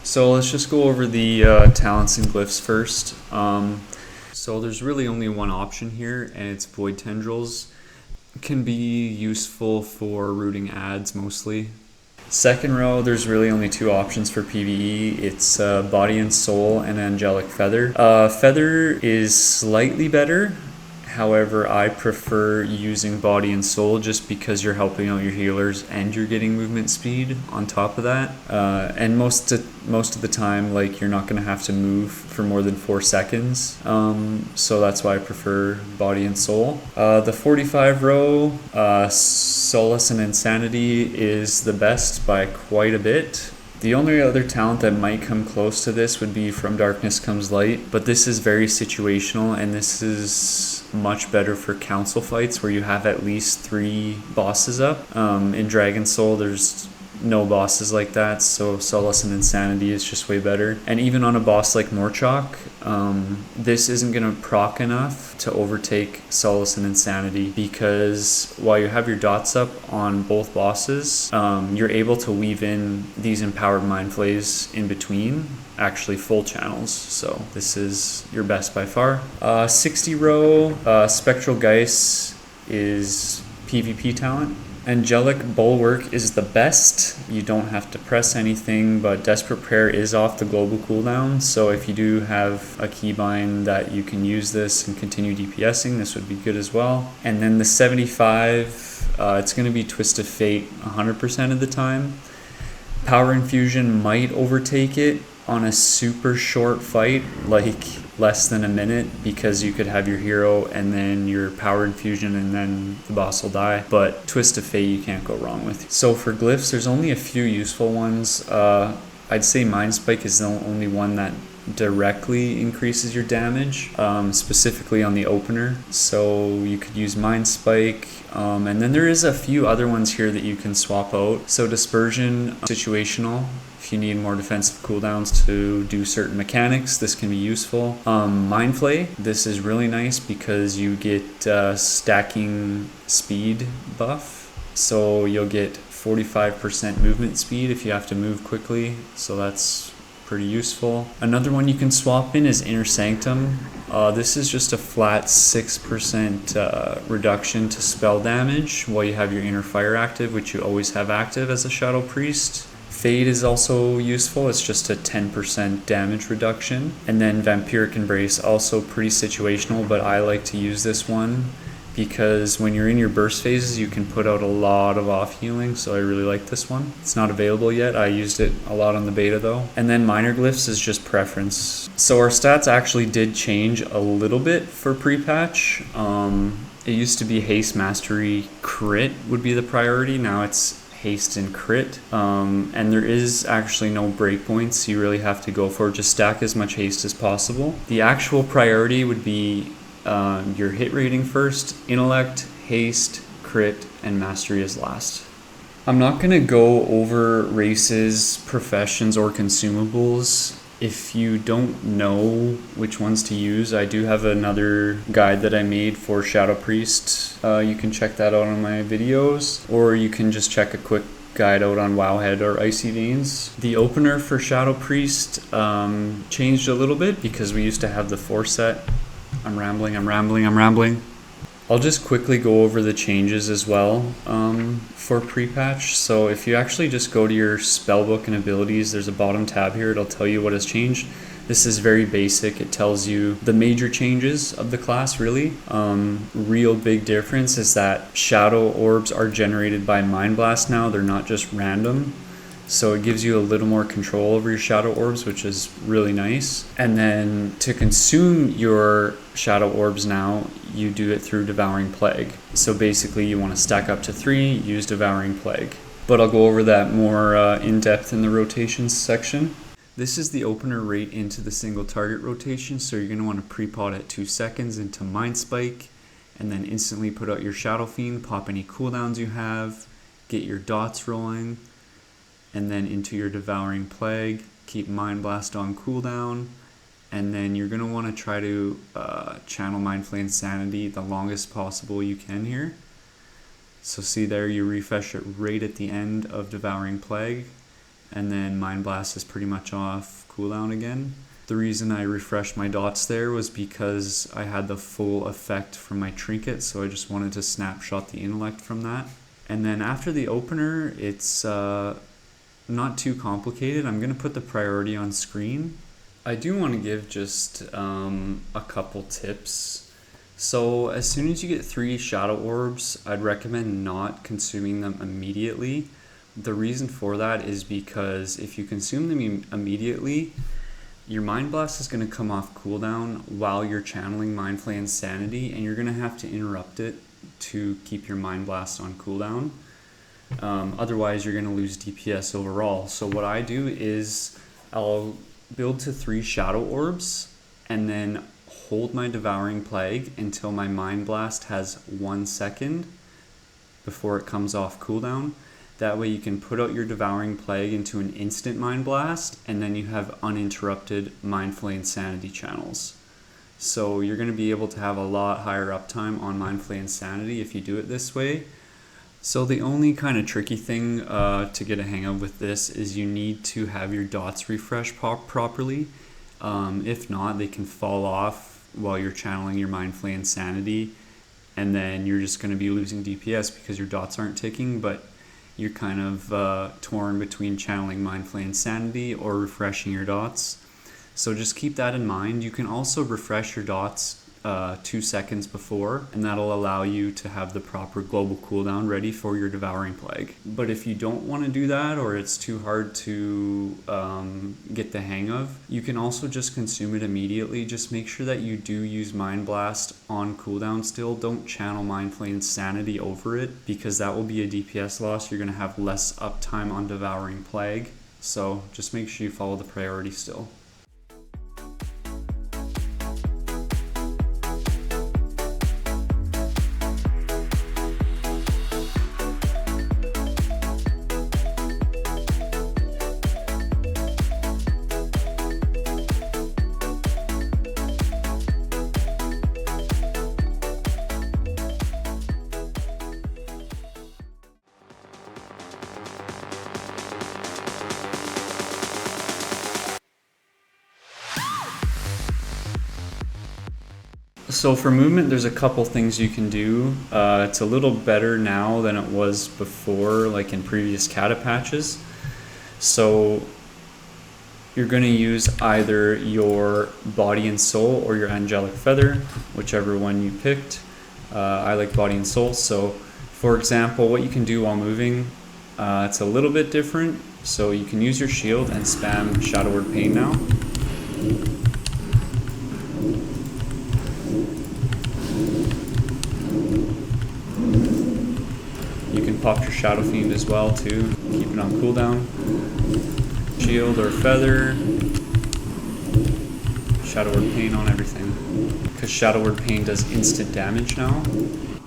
So let's just go over the talents and glyphs first. So there's really only one option here, and it's Void Tendrils. It can be useful for rooting ads mostly. Second row, there's really only two options for PvE. It's Body and Soul and Angelic Feather. Feather is slightly better. However, I prefer using Body and Soul just because you're helping out your healers and you're getting movement speed on top of that. And most of the time, like, you're not going to have to move for more than 4 seconds. So that's why I prefer Body and Soul. The 45 row, Solace and Insanity is the best by quite a bit. The only other talent that might come close to this would be From Darkness Comes Light, but this is very situational, and this is much better for council fights where you have at least 3 bosses up. In Dragon Soul, there's no bosses like that, so Solace and Insanity is just way better. And even on a boss like Morchok, this isn't going to proc enough to overtake Solace and Insanity, because while you have your dots up on both bosses, you're able to weave in these empowered mind flays in between, actually full channels, so this is your best by far. 60 row, Spectral Geist is PvP talent. Angelic Bulwark is the best. You don't have to press anything, but Desperate Prayer is off the global cooldown, so if you do have a keybind that you can use this and continue DPSing, this would be good as well. And then the 75, it's going to be Twist of Fate 100% of the time. Power Infusion might overtake it on a super short fight, like less than a minute, because you could have your hero and then your Power Infusion and then the boss will die. But Twist of Fate you can't go wrong with. So for glyphs, there's only a few useful ones. I'd say Mind Spike is the only one that directly increases your damage, specifically on the opener. So you could use Mind Spike, and then there is a few other ones here that you can swap out. So Dispersion, situational. If you need more defensive cooldowns to do certain mechanics, this can be useful. Mind Flay, this is really nice because you get stacking speed buff. So you'll get 45% movement speed if you have to move quickly, so that's pretty useful. Another one you can swap in is Inner Sanctum. This is just a flat 6% reduction to spell damage while you have your Inner Fire active, which you always have active as a Shadow Priest. Fade is also useful, it's just a 10% damage reduction. And then Vampiric Embrace, also pretty situational, but I like to use this one because when you're in your burst phases, you can put out a lot of off healing, so I really like this one. It's not available yet, I used it a lot on the beta though. And then Minor Glyphs is just preference. So our stats actually did change a little bit for pre-patch. It used to be Haste, Mastery, Crit would be the priority, now it's Haste and Crit, and there is actually no breakpoints. You really have to go for it. Just stack as much haste as possible. The actual priority would be your hit rating first, Intellect, Haste, Crit, and Mastery is last. I'm not going to go over races, professions, or consumables. If you don't know which ones to use, I do have another guide that I made for Shadow Priest. You can check that out on my videos, or you can just check a quick guide out on Wowhead or Icy Veins. The opener for Shadow Priest changed a little bit because we used to have the 4 set. I'm rambling. I'll just quickly go over the changes as well for pre-patch. So if you actually just go to your spellbook and abilities, there's a bottom tab here. It'll tell you what has changed. This is very basic. It tells you the major changes of the class, really. Real big difference is that shadow orbs are generated by Mind Blast now. They're not just random. So it gives you a little more control over your shadow orbs, which is really nice. And then to consume your shadow orbs now, you do it through Devouring Plague. So basically you want to stack up to 3, use Devouring Plague. But I'll go over that more in depth in the rotations section. This is the opener rate into the single target rotation, so you're going to want to pre-pot at 2 seconds into Mind Spike, and then instantly put out your Shadow Fiend, pop any cooldowns you have, get your dots rolling, and then into your Devouring Plague, keep Mind Blast on cooldown, and then you're going to want to try to channel Mind Flay Insanity the longest possible you can here. So see there, you refresh it right at the end of Devouring Plague, and then Mind Blast is pretty much off cooldown again. The reason I refreshed my dots there was because I had the full effect from my trinket, so I just wanted to snapshot the intellect from that. And then after the opener, it's not too complicated. I'm going to put the priority on screen. I do want to give just a couple tips. So as soon as you get 3 shadow orbs, I'd recommend not consuming them immediately. The reason for that is because if you consume them immediately, your Mind Blast is going to come off cooldown while you're channeling Mind Flay Insanity, and you're going to have to interrupt it to keep your Mind Blast on cooldown. Otherwise, you're going to lose DPS overall. So what I do is I'll build to 3 shadow orbs and then hold my Devouring Plague until my Mind Blast has 1 second before it comes off cooldown. That way you can put out your Devouring Plague into an instant Mind Blast, and then you have uninterrupted Mind Flay Insanity channels. So you're going to be able to have a lot higher uptime on Mind Flay Insanity if you do it this way. So the only kind of tricky thing to get a hang of with this is you need to have your dots refreshed properly. If not, they can fall off while you're channeling your Mind Flay Insanity, and then you're just going to be losing DPS because your dots aren't ticking, but you're kind of torn between channeling Mind Flay Insanity or refreshing your dots. So just keep that in mind. You can also refresh your dots 2 seconds before, and that'll allow you to have the proper global cooldown ready for your Devouring Plague. But if you don't want to do that, or it's too hard to get the hang of, you can also just consume it immediately. Just make sure that you do use Mind Blast on cooldown still. Don't channel Mind Flay Insanity over it, because that will be a DPS loss. You're going to have less uptime on Devouring Plague. So just make sure you follow the priority still. So for movement, there's a couple things you can do. It's a little better now than it was before, like in previous cata patches. So you're going to use either your Body and Soul or your Angelic Feather, whichever one you picked. I like Body and Soul. So for example, what you can do while moving, it's a little bit different. So you can use your shield and spam Shadow Word Pain now. Pop your Shadow Fiend as well too, keep it on cooldown. Shield or Feather, Shadow Word Pain on everything, because Shadow Word Pain does instant damage now.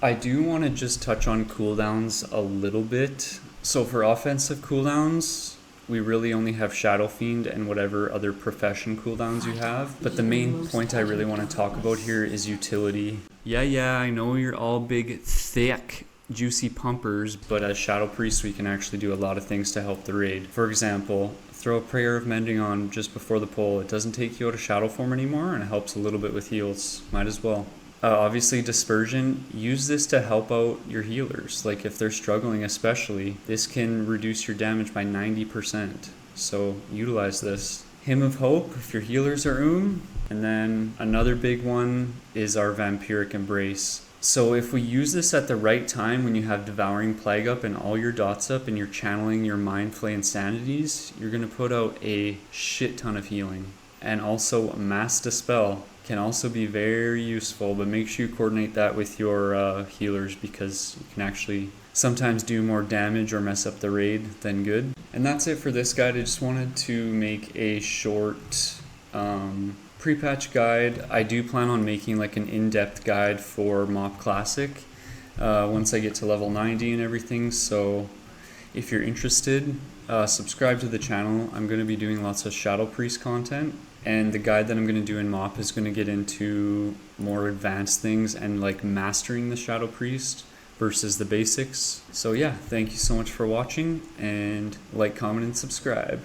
I do want to just touch on cooldowns a little bit. So for offensive cooldowns, we really only have Shadow Fiend and whatever other profession cooldowns you have. But the main point I really want to talk about here is utility. Yeah, I know you're all big, thick, juicy pumpers, but as Shadow Priest we can actually do a lot of things to help the raid. For example, throw a Prayer of Mending on just before the pull. It doesn't take you out of shadow form anymore, and it helps a little bit with heals. Might as well. Obviously Dispersion, use this to help out your healers. Like if they're struggling especially, this can reduce your damage by 90%. So utilize this. Hymn of Hope, if your healers are and then another big one is our Vampiric Embrace. So if we use this at the right time, when you have Devouring Plague up and all your dots up and you're channeling your Mind Flay Insanities, you're going to put out a shit ton of healing. And also Mass Dispel can also be very useful, but make sure you coordinate that with your healers, because you can actually sometimes do more damage or mess up the raid than good. And that's it for this guide. I just wanted to make a short pre-patch guide. I do plan on making like an in-depth guide for MoP Classic once I get to level 90 and everything. So if you're interested, subscribe to the channel. I'm going to be doing lots of Shadow Priest content, and the guide that I'm going to do in MoP is going to get into more advanced things and like mastering the Shadow Priest, versus the basics. So yeah, thank you so much for watching, and like, comment, and subscribe.